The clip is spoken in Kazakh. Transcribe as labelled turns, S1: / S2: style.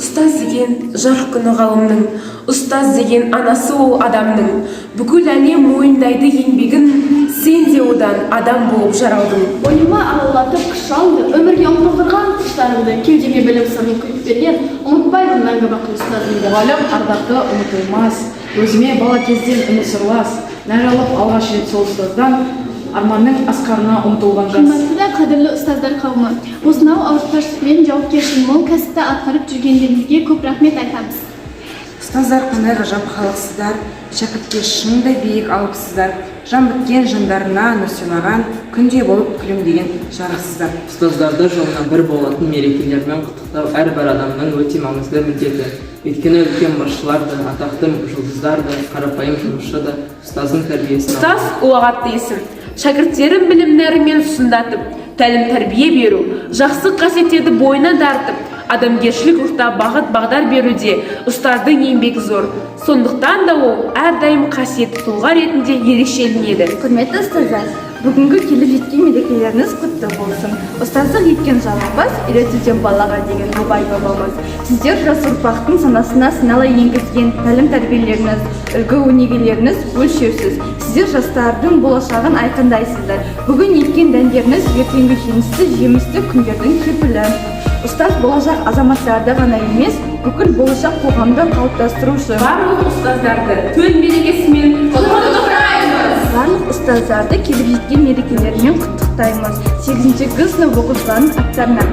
S1: Ұстаз деген жарық күні ғалымның, ұстаз деген анасы ол адамның. Бүкіл әлем мойындайды еңбегін, сен де одан адам болып жаралдың.
S2: Бойыма алалатып күш алды, өмірге ұмтылдырған құштарымды, кеудеме білім сырын құйып берген, ұмытпаймын мәңгі бақи ұстазымды.
S3: Мұғалім ардақты ұмытылмас, өзіме бала кезден үміт сырлас, нәралып алғаш рет сол ұстаздан, арманның асқарына ұмтылған жас.
S2: Қымбатты да қадірлі ұстаздар қауымы, осынау ауыртпашылықпен жауапкершілігі мол кәсіпті атқарып жүргендеріңізге көп рахмет айтамыз.
S4: Ұстаздар қандай ғажап халықсыздар, шәкіртке шындай биік алыпсыздар, жан біткен жандарына нұр сыйлаған, күнде болып күлімдеген жарықсыздар.
S5: Ұстаздарды жылына бір болатын мерекелермен құттықтау әрбір адамның өте маңызды міндеті. Өйткені үлкен басшыларды, атақты жұлдыздарды, қарапайым жұмысшы да ұстаздың тәрбиесін.
S1: Ұстаз ұлағатты есім, шәкірттерін білім нәрімен сұндатып, тәлім тәрбие беру, жақсы қасиеттерді бойына тартып, адамгершілік рухта бағыт бағдар беруде ұстаздың еңбегі зор. Сондықтан да ол әрдайым қасиетті тұлға ретінде ерекшеленеді.
S6: Құрметті ұстаздар, бүгінгі келіп жеткен мерекелеріңіз құтты болсын. Ұстаздық еткен жалғыз, үйретуден балаға деген абай бабамыз. Сіздер жас ұрпақтың санасына сынала енгізген тәлім тәрбиелеріңіз, үлгі өнегелеріңіз өлшеусіз. Сіздер жастардың болашағын айқындайсыздар. Бүгін еткен дәндеріңіз ертеңгі жемісті күндердің кепілі. Ұстаз болашақ азаматтарды ғана емес, бүкіл болашақ қоғамды қалыптастырушы.
S1: Барлық ұстаздарды төл мерекесімен құттықтаймыз.
S6: Барлық ұстаздарды келіп жеткен мерекелерімен құттықтаймыз. 8-ші сынып оқушыларының аттарына.